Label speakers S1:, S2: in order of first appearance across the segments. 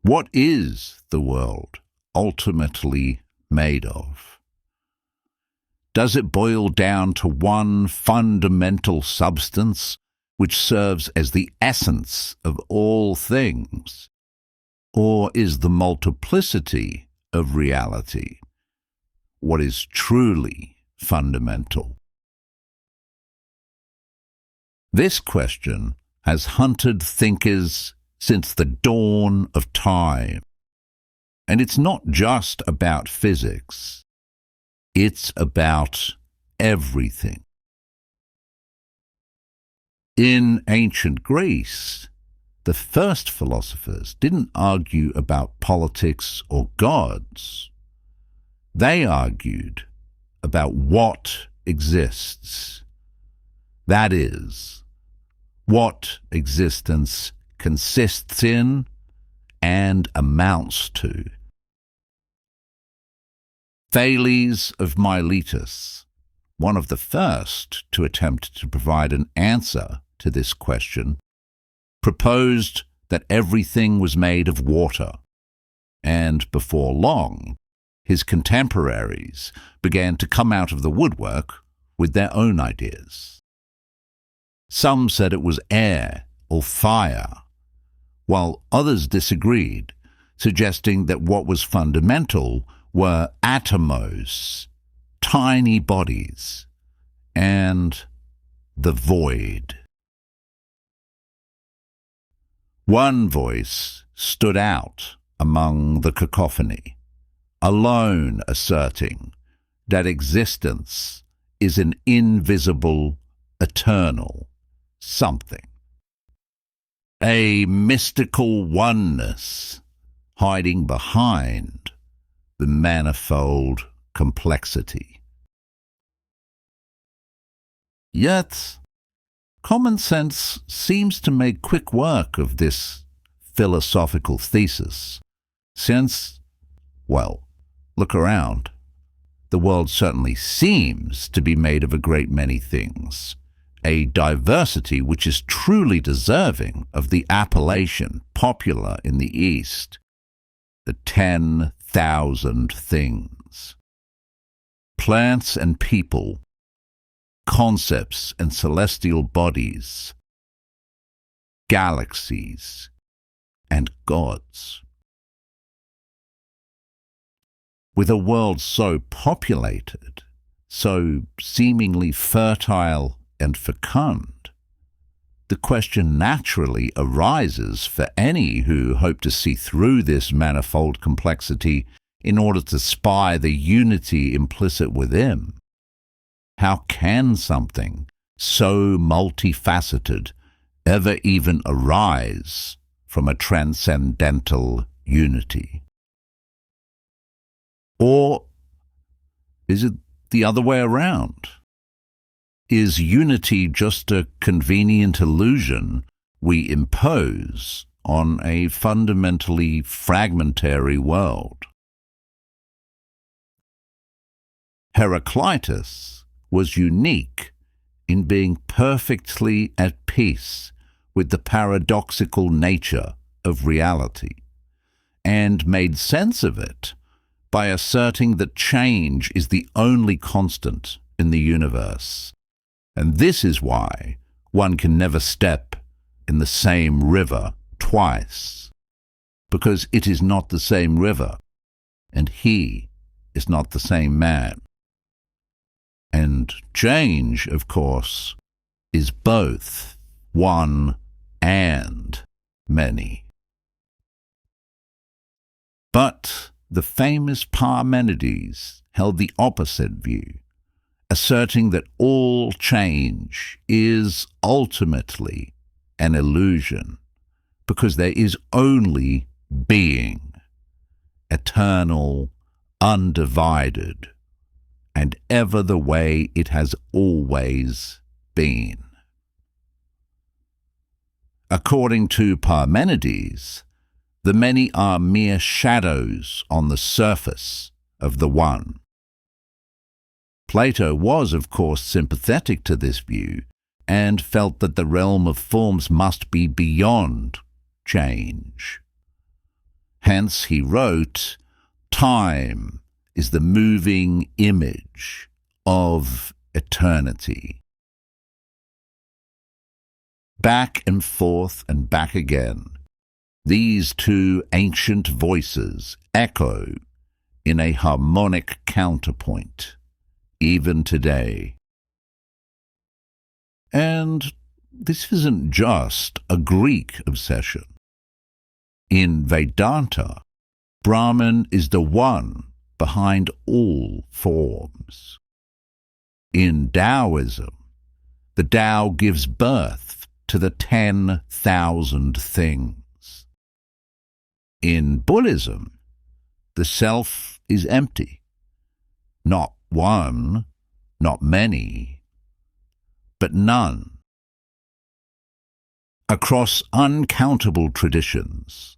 S1: What is the world ultimately made of? Does it boil down to one fundamental substance which serves as the essence of all things? Or is the multiplicity of reality what is truly fundamental? This question has hunted thinkers since the dawn of time. And it's not just about physics. It's about everything. In ancient Greece, the first philosophers didn't argue about politics or gods. They argued about what exists. That is, what existence consists in and amounts to. Thales of Miletus, one of the first to attempt to provide an answer to this question, proposed that everything was made of water, and before long, his contemporaries began to come out of the woodwork with their own ideas. Some said it was air or fire, while others disagreed, suggesting that what was fundamental were atomos, tiny bodies, and the void. One voice stood out among the cacophony, alone asserting that existence is an invisible, eternal something. A mystical oneness hiding behind the manifold complexity. Yet, common sense seems to make quick work of this philosophical thesis, since, well, look around. The world certainly seems to be made of a great many things, a diversity which is truly deserving of the appellation popular in the East, the 10,000 things. Plants and people, concepts and celestial bodies, galaxies and gods. With a world so populated, so seemingly fertile and fecund, the question naturally arises for any who hope to see through this manifold complexity in order to spy the unity implicit within. How can something so multifaceted ever even arise from a transcendental unity? Or is it the other way around? Is unity just a convenient illusion we impose on a fundamentally fragmentary world? Heraclitus was unique in being perfectly at peace with the paradoxical nature of reality, and made sense of it by asserting that change is the only constant in the universe. And this is why one can never step in the same river twice, because it is not the same river, and he is not the same man. And change, of course, is both one and many. But the famous Parmenides held the opposite view, asserting that all change is ultimately an illusion, because there is only being, eternal, undivided, and ever the way it has always been. According to Parmenides, the many are mere shadows on the surface of the one. Plato was, of course, sympathetic to this view and felt that the realm of forms must be beyond change. Hence he wrote, "Time is the moving image of eternity." Back and forth and back again, these two ancient voices echo in a harmonic counterpoint, even today. And this isn't just a Greek obsession. In Vedanta, Brahman is the one behind all forms. In Taoism, the Tao gives birth to the 10,000 things. In Buddhism, the self is empty. Not one, not many, but none. Across uncountable traditions,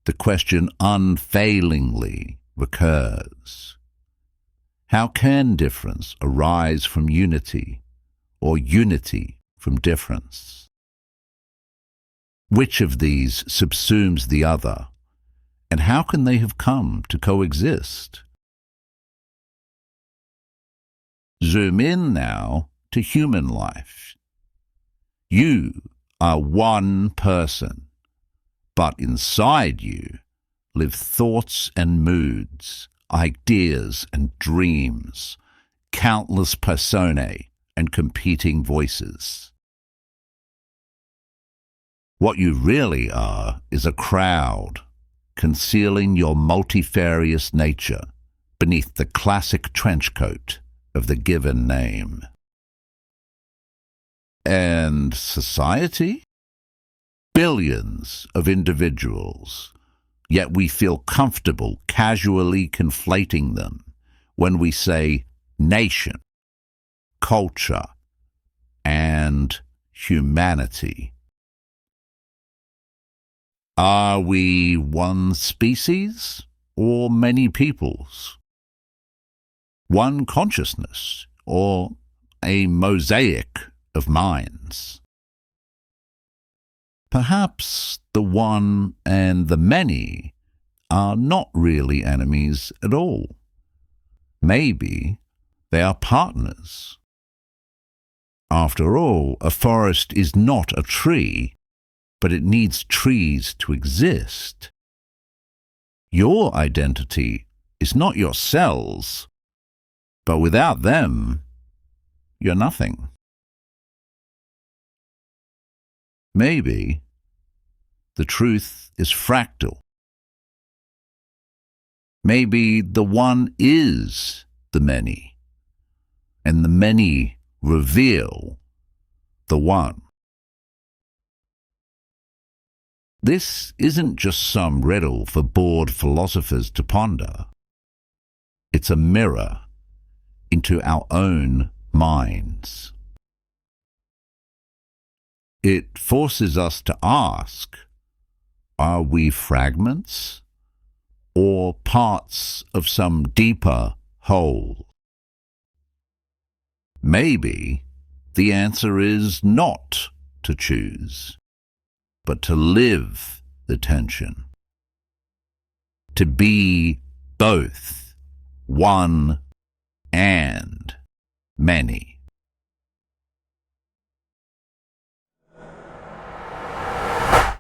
S1: the question unfailingly recurs. How can difference arise from unity, or unity from difference? Which of these subsumes the other, and how can they have come to coexist? Zoom in now to human life. You are one person, but inside you live thoughts and moods, ideas and dreams, countless personae and competing voices. What you really are is a crowd, concealing your multifarious nature beneath the classic trench coat of the given name. And society? Billions of individuals, yet we feel comfortable casually conflating them when we say nation, culture, and humanity. Are we one species or many peoples? One consciousness or a mosaic of minds? Perhaps the one and the many are not really enemies at all. Maybe they are partners. After all, a forest is not a tree, but it needs trees to exist. Your identity is not your cells, but without them, you're nothing. Maybe the truth is fractal. Maybe the one is the many, and the many reveal the one. This isn't just some riddle for bored philosophers to ponder. It's a mirror into our own minds. It forces us to ask, are we fragments or parts of some deeper whole? Maybe the answer is not to choose, but to live the tension. To be both one and many.